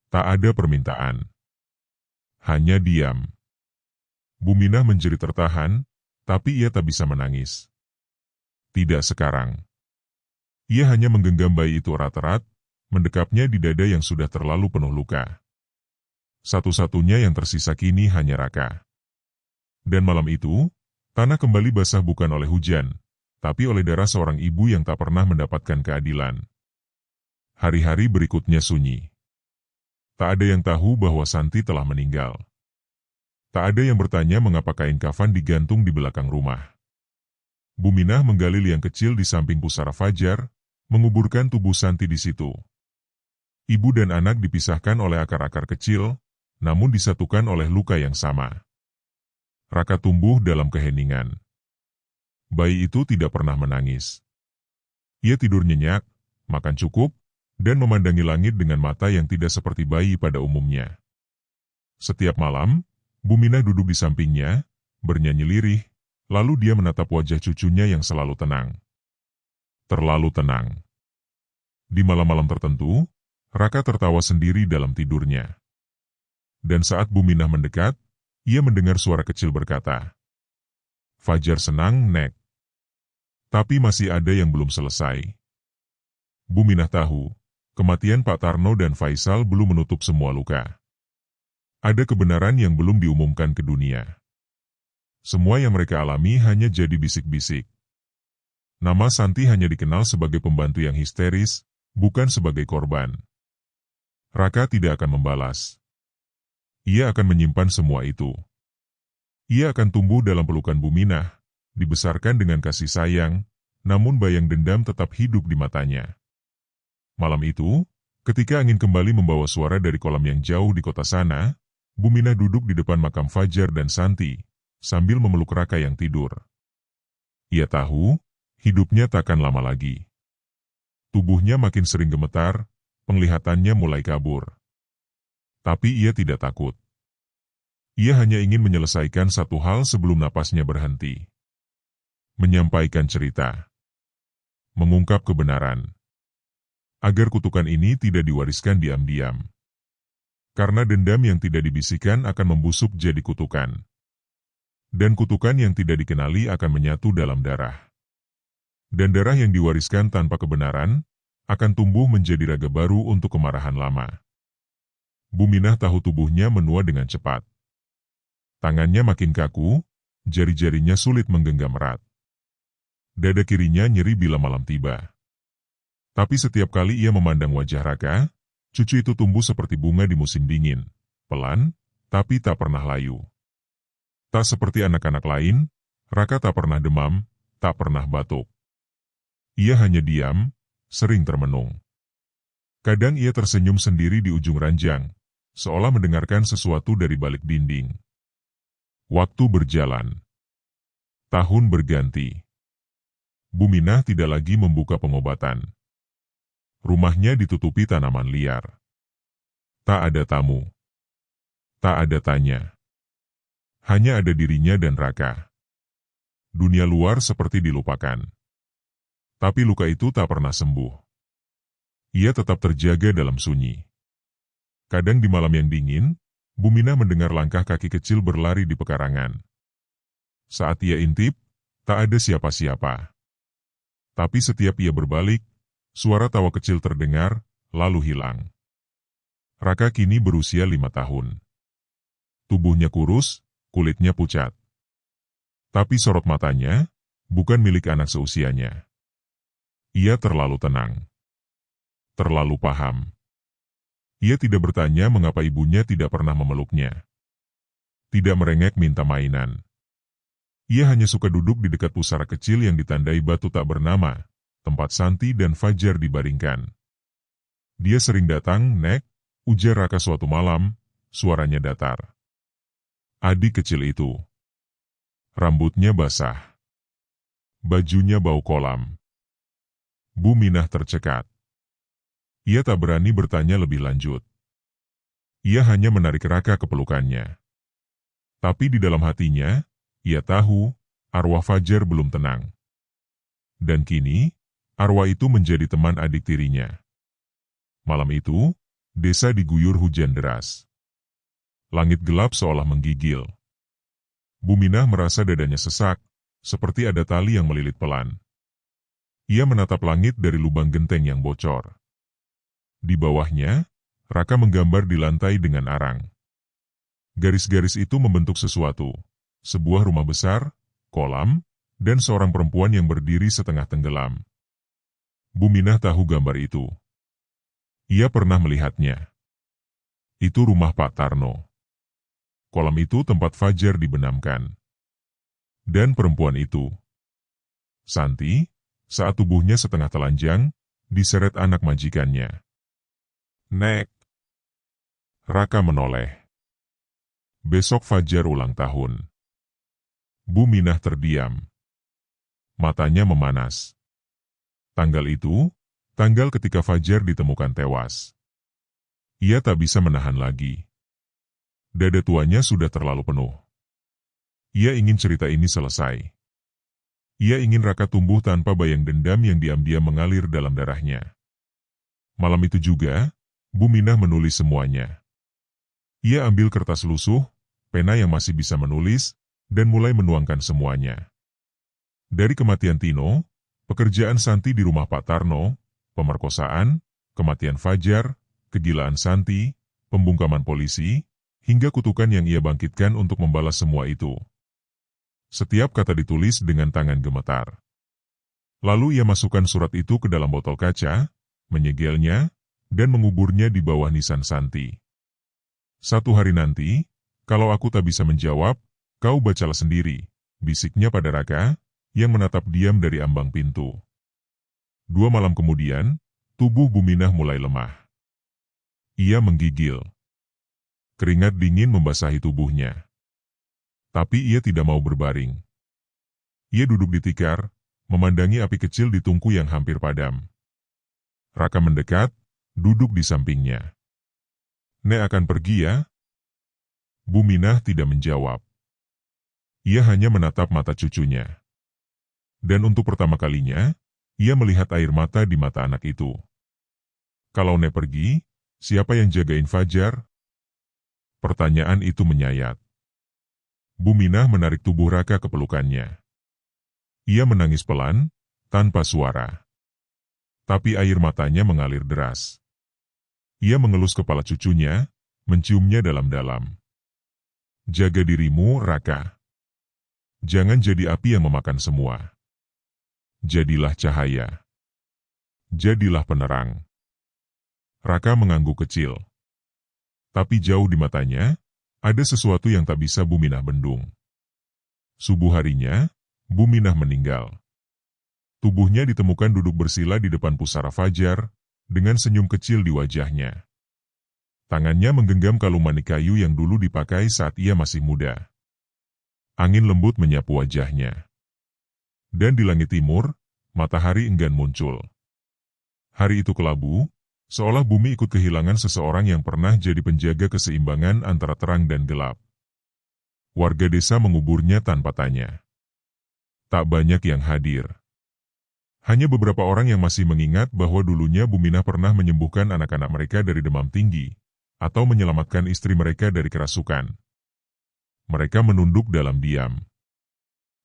Tak ada permintaan. Hanya diam. Buminah menjerit tertahan, tapi ia tak bisa menangis. Tidak sekarang. Ia hanya menggenggam bayi itu erat-erat, mendekapnya di dada yang sudah terlalu penuh luka. Satu-satunya yang tersisa kini hanya Raka. Dan malam itu, tanah kembali basah bukan oleh hujan, tapi oleh darah seorang ibu yang tak pernah mendapatkan keadilan. Hari-hari berikutnya sunyi. Tak ada yang tahu bahwa Santi telah meninggal. Tak ada yang bertanya mengapa kain kafan digantung di belakang rumah. Buminah menggali liang kecil di samping pusara Fajar, menguburkan tubuh Santi di situ. Ibu dan anak dipisahkan oleh akar-akar kecil, namun disatukan oleh luka yang sama. Raka tumbuh dalam keheningan. Bayi itu tidak pernah menangis. Ia tidur nyenyak, makan cukup, dan memandangi langit dengan mata yang tidak seperti bayi pada umumnya. Setiap malam, Buminah duduk di sampingnya, bernyanyi lirih, lalu dia menatap wajah cucunya yang selalu tenang. Terlalu tenang. Di malam-malam tertentu, Raka tertawa sendiri dalam tidurnya. Dan saat Buminah mendekat, ia mendengar suara kecil berkata, "Fajar senang, Nek." Tapi masih ada yang belum selesai. Buminah tahu, kematian Pak Tarno dan Faisal belum menutup semua luka. Ada kebenaran yang belum diumumkan ke dunia. Semua yang mereka alami hanya jadi bisik-bisik. Nama Santi hanya dikenal sebagai pembantu yang histeris, bukan sebagai korban. Raka tidak akan membalas. Ia akan menyimpan semua itu. Ia akan tumbuh dalam pelukan Buminah, dibesarkan dengan kasih sayang, namun bayang dendam tetap hidup di matanya. Malam itu, ketika angin kembali membawa suara dari kolam yang jauh di kota sana, Buminah duduk di depan makam Fajar dan Santi, sambil memeluk Raka yang tidur. Ia tahu, hidupnya takkan lama lagi. Tubuhnya makin sering gemetar, penglihatannya mulai kabur. Tapi ia tidak takut. Ia hanya ingin menyelesaikan satu hal sebelum napasnya berhenti. Menyampaikan cerita. Mengungkap kebenaran. Agar kutukan ini tidak diwariskan diam-diam. Karena dendam yang tidak dibisikkan akan membusuk jadi kutukan. Dan kutukan yang tidak dikenali akan menyatu dalam darah. Dan darah yang diwariskan tanpa kebenaran, akan tumbuh menjadi raga baru untuk kemarahan lama. Buminah tahu tubuhnya menua dengan cepat. Tangannya makin kaku, jari-jarinya sulit menggenggam erat. Dada kirinya nyeri bila malam tiba. Tapi setiap kali ia memandang wajah Raka, cucu itu tumbuh seperti bunga di musim dingin, pelan, tapi tak pernah layu. Tak seperti anak-anak lain, Raka tak pernah demam, tak pernah batuk. Ia hanya diam, sering termenung. Kadang ia tersenyum sendiri di ujung ranjang, seolah mendengarkan sesuatu dari balik dinding. Waktu berjalan. Tahun berganti. Buminah tidak lagi membuka pengobatan. Rumahnya ditutupi tanaman liar. Tak ada tamu. Tak ada tanya. Hanya ada dirinya dan Raka. Dunia luar seperti dilupakan. Tapi luka itu tak pernah sembuh. Ia tetap terjaga dalam sunyi. Kadang di malam yang dingin, Buminah mendengar langkah kaki kecil berlari di pekarangan. Saat ia intip, tak ada siapa-siapa. Tapi setiap ia berbalik, suara tawa kecil terdengar, lalu hilang. Raka kini berusia 5 tahun. Tubuhnya kurus, kulitnya pucat. Tapi sorot matanya, bukan milik anak seusianya. Ia terlalu tenang. Terlalu paham. Ia tidak bertanya mengapa ibunya tidak pernah memeluknya. Tidak merengek minta mainan. Ia hanya suka duduk di dekat pusara kecil yang ditandai batu tak bernama, tempat Santi dan Fajar dibaringkan. Dia sering datang, "Nek," ujar Raka suatu malam, suaranya datar. Adik kecil itu. Rambutnya basah. Bajunya bau kolam. Buminah tercekat. Ia tak berani bertanya lebih lanjut. Ia hanya menarik Raka ke pelukannya. Tapi di dalam hatinya, ia tahu, arwah Fajar belum tenang. Dan kini, arwah itu menjadi teman adik tirinya. Malam itu, desa diguyur hujan deras. Langit gelap seolah menggigil. Buminah merasa dadanya sesak, seperti ada tali yang melilit pelan. Ia menatap langit dari lubang genteng yang bocor. Di bawahnya, Raka menggambar di lantai dengan arang. Garis-garis itu membentuk sesuatu, sebuah rumah besar, kolam, dan seorang perempuan yang berdiri setengah tenggelam. Buminah tahu gambar itu. Ia pernah melihatnya. Itu rumah Pak Tarno. Kolam itu tempat Fajar dibenamkan. Dan perempuan itu, Santi, saat tubuhnya setengah telanjang, diseret anak majikannya. "Nek." Raka menoleh. Besok Fajar ulang tahun. Buminah terdiam. Matanya memanas. Tanggal itu, tanggal ketika Fajar ditemukan tewas. Ia tak bisa menahan lagi. Dada tuanya sudah terlalu penuh. Ia ingin cerita ini selesai. Ia ingin Raka tumbuh tanpa bayang dendam yang diam-diam mengalir dalam darahnya. Malam itu juga, Buminah menulis semuanya. Ia ambil kertas lusuh, pena yang masih bisa menulis, dan mulai menuangkan semuanya. Dari kematian Tino, pekerjaan Santi di rumah Pak Tarno, pemerkosaan, kematian Fajar, kegilaan Santi, pembungkaman polisi, hingga kutukan yang ia bangkitkan untuk membalas semua itu. Setiap kata ditulis dengan tangan gemetar. Lalu ia masukkan surat itu ke dalam botol kaca, menyegelnya, dan menguburnya di bawah nisan Santi. "Satu hari nanti, kalau aku tak bisa menjawab, kau bacalah sendiri," bisiknya pada Raka, yang menatap diam dari ambang pintu. 2 malam kemudian, tubuh Buminah mulai lemah. Ia menggigil. Keringat dingin membasahi tubuhnya. Tapi ia tidak mau berbaring. Ia duduk di tikar, memandangi api kecil di tungku yang hampir padam. Raka mendekat, duduk di sampingnya. "Nek akan pergi ya?" Buminah tidak menjawab. Ia hanya menatap mata cucunya. Dan untuk pertama kalinya, ia melihat air mata di mata anak itu. "Kalau Nek pergi, siapa yang jagain Fajar?" Pertanyaan itu menyayat. Buminah menarik tubuh Raka ke pelukannya. Ia menangis pelan, tanpa suara. Tapi air matanya mengalir deras. Ia mengelus kepala cucunya, menciumnya dalam-dalam. Jaga dirimu, Raka. Jangan jadi api yang memakan semua. Jadilah cahaya. Jadilah penerang. Raka mengangguk kecil. Tapi jauh di matanya, ada sesuatu yang tak bisa Buminah bendung. Subuh harinya, Buminah meninggal. Tubuhnya ditemukan duduk bersila di depan pusara fajar, dengan senyum kecil di wajahnya. Tangannya menggenggam kalung manik kayu yang dulu dipakai saat ia masih muda. Angin lembut menyapu wajahnya. Dan di langit timur, matahari enggan muncul. Hari itu kelabu, seolah bumi ikut kehilangan seseorang yang pernah jadi penjaga keseimbangan antara terang dan gelap. Warga desa menguburnya tanpa tanya. Tak banyak yang hadir. Hanya beberapa orang yang masih mengingat bahwa dulunya Buminah pernah menyembuhkan anak-anak mereka dari demam tinggi, atau menyelamatkan istri mereka dari kerasukan. Mereka menunduk dalam diam.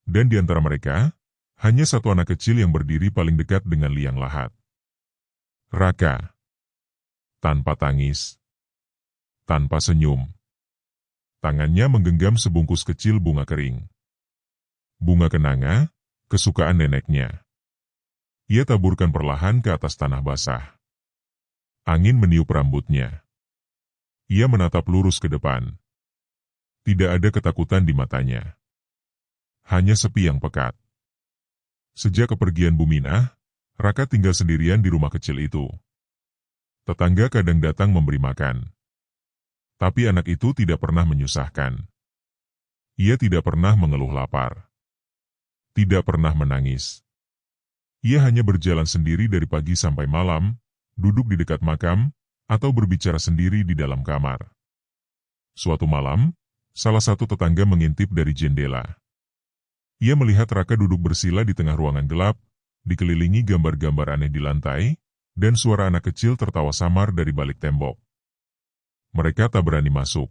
Dan di antara mereka, hanya satu anak kecil yang berdiri paling dekat dengan liang lahat. Raka. Tanpa tangis. Tanpa senyum. Tangannya menggenggam sebungkus kecil bunga kering. Bunga kenanga, kesukaan neneknya. Ia taburkan perlahan ke atas tanah basah. Angin meniup rambutnya. Ia menatap lurus ke depan. Tidak ada ketakutan di matanya. Hanya sepi yang pekat. Sejak kepergian Buminah, Raka tinggal sendirian di rumah kecil itu. Tetangga kadang datang memberi makan. Tapi anak itu tidak pernah menyusahkan. Ia tidak pernah mengeluh lapar. Tidak pernah menangis. Ia hanya berjalan sendiri dari pagi sampai malam, duduk di dekat makam, atau berbicara sendiri di dalam kamar. Suatu malam, salah satu tetangga mengintip dari jendela. Ia melihat Raka duduk bersila di tengah ruangan gelap, dikelilingi gambar-gambar aneh di lantai, dan suara anak kecil tertawa samar dari balik tembok. Mereka tak berani masuk.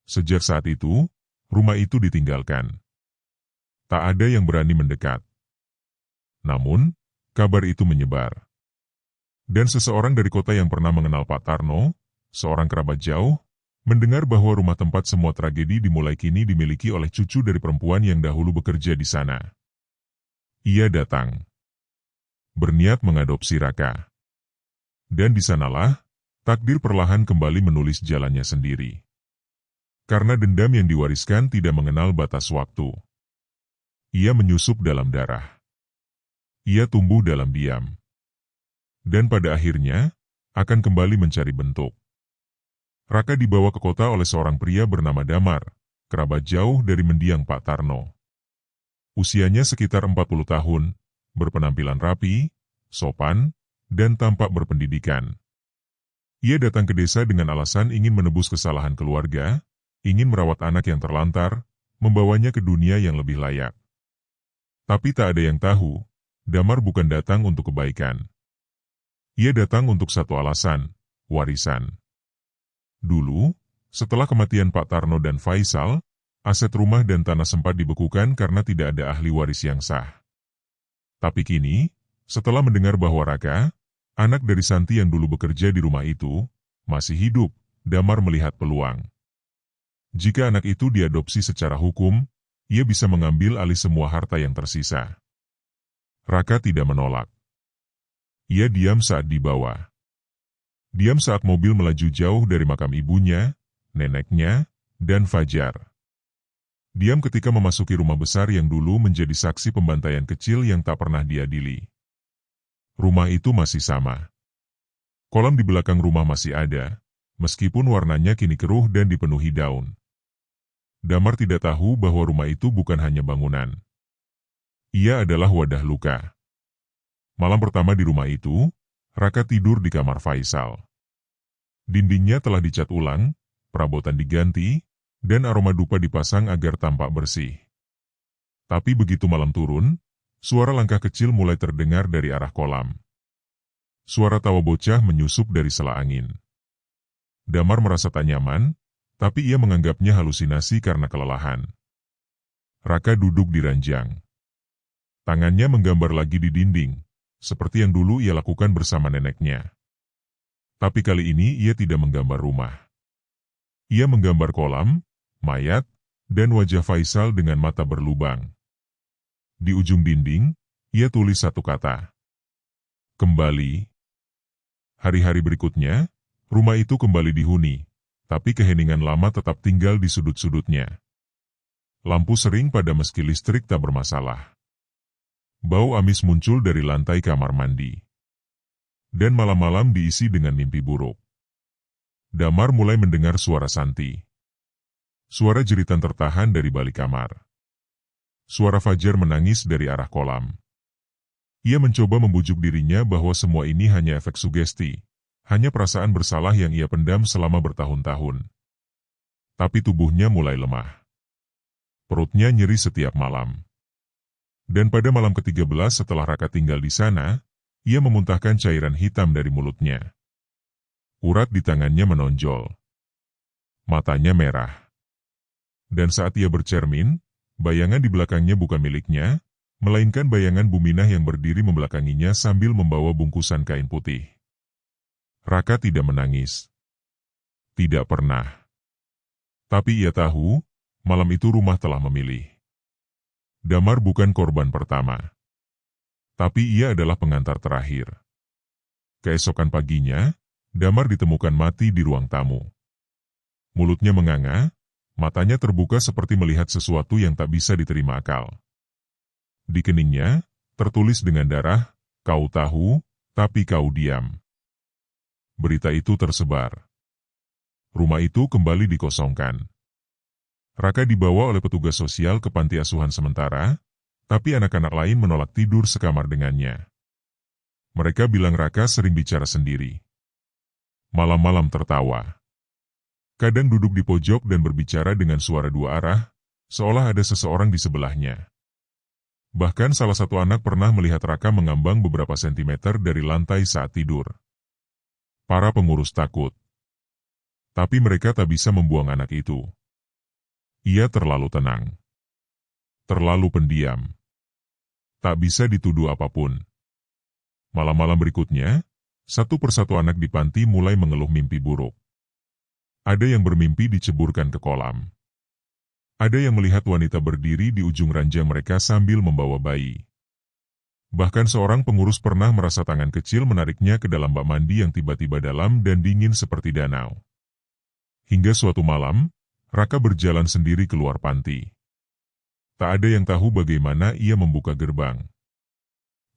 Sejak saat itu, rumah itu ditinggalkan. Tak ada yang berani mendekat. Namun, kabar itu menyebar. Dan seseorang dari kota yang pernah mengenal Pak Tarno, seorang kerabat jauh, mendengar bahwa rumah tempat semua tragedi dimulai kini dimiliki oleh cucu dari perempuan yang dahulu bekerja di sana. Ia datang. Berniat mengadopsi Raka. Dan di sanalah, takdir perlahan kembali menulis jalannya sendiri. Karena dendam yang diwariskan tidak mengenal batas waktu. Ia menyusup dalam darah. Ia tumbuh dalam diam. Dan pada akhirnya, akan kembali mencari bentuk. Raka dibawa ke kota oleh seorang pria bernama Damar, kerabat jauh dari mendiang Pak Tarno. Usianya sekitar 40 tahun, berpenampilan rapi, sopan, dan tampak berpendidikan. Ia datang ke desa dengan alasan ingin menebus kesalahan keluarga, ingin merawat anak yang terlantar, membawanya ke dunia yang lebih layak. Tapi tak ada yang tahu, Damar bukan datang untuk kebaikan. Ia datang untuk satu alasan, warisan. Dulu, setelah kematian Pak Tarno dan Faisal, aset rumah dan tanah sempat dibekukan karena tidak ada ahli waris yang sah. Tapi kini, setelah mendengar bahwa Raka, anak dari Santi yang dulu bekerja di rumah itu, masih hidup, Damar melihat peluang. Jika anak itu diadopsi secara hukum, ia bisa mengambil alih semua harta yang tersisa. Raka tidak menolak. Ia diam saat dibawa. Diam saat mobil melaju jauh dari makam ibunya, neneknya, dan Fajar. Diam ketika memasuki rumah besar yang dulu menjadi saksi pembantaian kecil yang tak pernah diadili. Rumah itu masih sama. Kolam di belakang rumah masih ada, meskipun warnanya kini keruh dan dipenuhi daun. Damar tidak tahu bahwa rumah itu bukan hanya bangunan. Ia adalah wadah luka. Malam pertama di rumah itu, Raka tidur di kamar Faisal. Dindingnya telah dicat ulang, perabotan diganti, dan aroma dupa dipasang agar tampak bersih. Tapi begitu malam turun, suara langkah kecil mulai terdengar dari arah kolam. Suara tawa bocah menyusup dari sela angin. Damar merasa tak nyaman, tapi ia menganggapnya halusinasi karena kelelahan. Raka duduk di ranjang. Tangannya menggambar lagi di dinding, seperti yang dulu ia lakukan bersama neneknya. Tapi kali ini ia tidak menggambar rumah. Ia menggambar kolam, mayat, dan wajah Faisal dengan mata berlubang. Di ujung dinding, ia tulis satu kata. Kembali. Hari-hari berikutnya, rumah itu kembali dihuni, tapi keheningan lama tetap tinggal di sudut-sudutnya. Lampu sering padam meski listrik tak bermasalah. Bau amis muncul dari lantai kamar mandi. Dan malam-malam diisi dengan mimpi buruk. Damar mulai mendengar suara Santi. Suara jeritan tertahan dari balik kamar. Suara Fajar menangis dari arah kolam. Ia mencoba membujuk dirinya bahwa semua ini hanya efek sugesti, hanya perasaan bersalah yang ia pendam selama bertahun-tahun. Tapi tubuhnya mulai lemah. Perutnya nyeri setiap malam. Dan pada malam ke-13 setelah Raka tinggal di sana, ia memuntahkan cairan hitam dari mulutnya. Urat di tangannya menonjol. Matanya merah. Dan saat ia bercermin, bayangan di belakangnya bukan miliknya, melainkan bayangan Buminah yang berdiri membelakanginya sambil membawa bungkusan kain putih. Raka tidak menangis. Tidak pernah. Tapi ia tahu, malam itu rumah telah memilih. Damar bukan korban pertama. Tapi ia adalah pengantar terakhir. Keesokan paginya, Damar ditemukan mati di ruang tamu. Mulutnya menganga, matanya terbuka seperti melihat sesuatu yang tak bisa diterima akal. Di keningnya, tertulis dengan darah, "Kau tahu, tapi kau diam." Berita itu tersebar. Rumah itu kembali dikosongkan. Raka dibawa oleh petugas sosial ke panti asuhan sementara, tapi anak-anak lain menolak tidur sekamar dengannya. Mereka bilang Raka sering bicara sendiri. Malam-malam tertawa. Kadang duduk di pojok dan berbicara dengan suara dua arah, seolah ada seseorang di sebelahnya. Bahkan salah satu anak pernah melihat Raka mengambang beberapa sentimeter dari lantai saat tidur. Para pengurus takut. Tapi mereka tak bisa membuang anak itu. Ia terlalu tenang. Terlalu pendiam. Tak bisa dituduh apapun. Malam-malam berikutnya, satu persatu anak di panti mulai mengeluh mimpi buruk. Ada yang bermimpi diceburkan ke kolam. Ada yang melihat wanita berdiri di ujung ranjang mereka sambil membawa bayi. Bahkan seorang pengurus pernah merasa tangan kecil menariknya ke dalam bak mandi yang tiba-tiba dalam dan dingin seperti danau. Hingga suatu malam, Raka berjalan sendiri keluar panti. Tak ada yang tahu bagaimana ia membuka gerbang.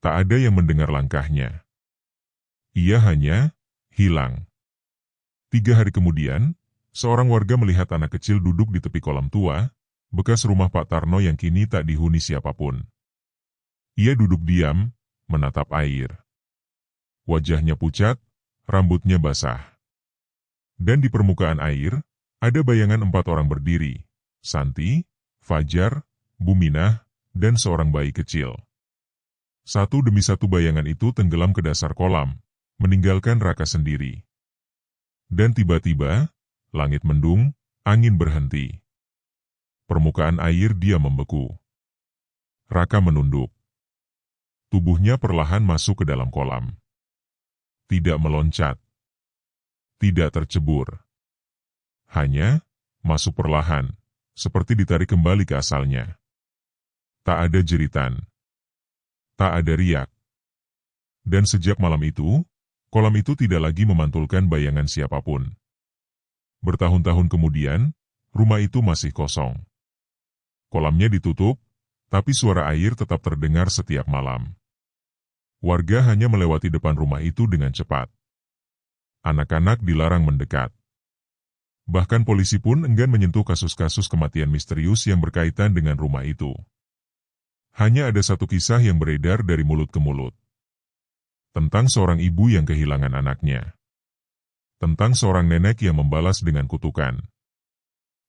Tak ada yang mendengar langkahnya. Ia hanya hilang. 3 hari kemudian, seorang warga melihat anak kecil duduk di tepi kolam tua, bekas rumah Pak Tarno yang kini tak dihuni siapapun. Ia duduk diam, menatap air. Wajahnya pucat, rambutnya basah. Dan di permukaan air, ada bayangan 4 orang berdiri, Santi, Fajar, Buminah, dan seorang bayi kecil. Satu demi satu bayangan itu tenggelam ke dasar kolam, meninggalkan Raka sendiri. Dan tiba-tiba, langit mendung, angin berhenti. Permukaan air dia membeku. Raka menunduk. Tubuhnya perlahan masuk ke dalam kolam. Tidak meloncat. Tidak tercebur. Hanya masuk perlahan, seperti ditarik kembali ke asalnya. Tak ada jeritan. Tak ada riak. Dan sejak malam itu, kolam itu tidak lagi memantulkan bayangan siapapun. Bertahun-tahun kemudian, rumah itu masih kosong. Kolamnya ditutup, tapi suara air tetap terdengar setiap malam. Warga hanya melewati depan rumah itu dengan cepat. Anak-anak dilarang mendekat. Bahkan polisi pun enggan menyentuh kasus-kasus kematian misterius yang berkaitan dengan rumah itu. Hanya ada satu kisah yang beredar dari mulut ke mulut. Tentang seorang ibu yang kehilangan anaknya. Tentang seorang nenek yang membalas dengan kutukan.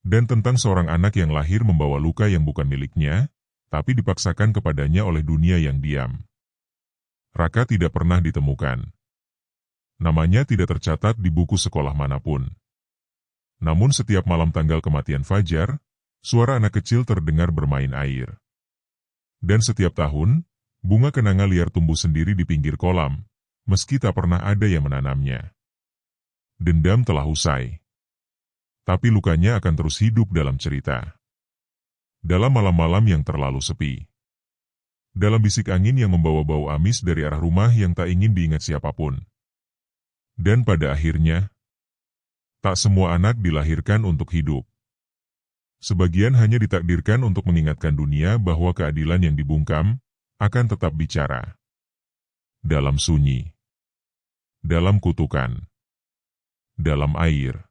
Dan tentang seorang anak yang lahir membawa luka yang bukan miliknya, tapi dipaksakan kepadanya oleh dunia yang diam. Raka tidak pernah ditemukan. Namanya tidak tercatat di buku sekolah manapun. Namun setiap malam tanggal kematian Fajar, suara anak kecil terdengar bermain air. Dan setiap tahun, bunga kenanga liar tumbuh sendiri di pinggir kolam, meski tak pernah ada yang menanamnya. Dendam telah usai. tapi lukanya akan terus hidup dalam cerita. Dalam malam-malam yang terlalu sepi. Dalam bisik angin yang membawa bau amis dari arah rumah yang tak ingin diingat siapapun. Dan pada akhirnya, tak semua anak dilahirkan untuk hidup. Sebagian hanya ditakdirkan untuk mengingatkan dunia bahwa keadilan yang dibungkam akan tetap bicara. Dalam sunyi. Dalam kutukan. Dalam air.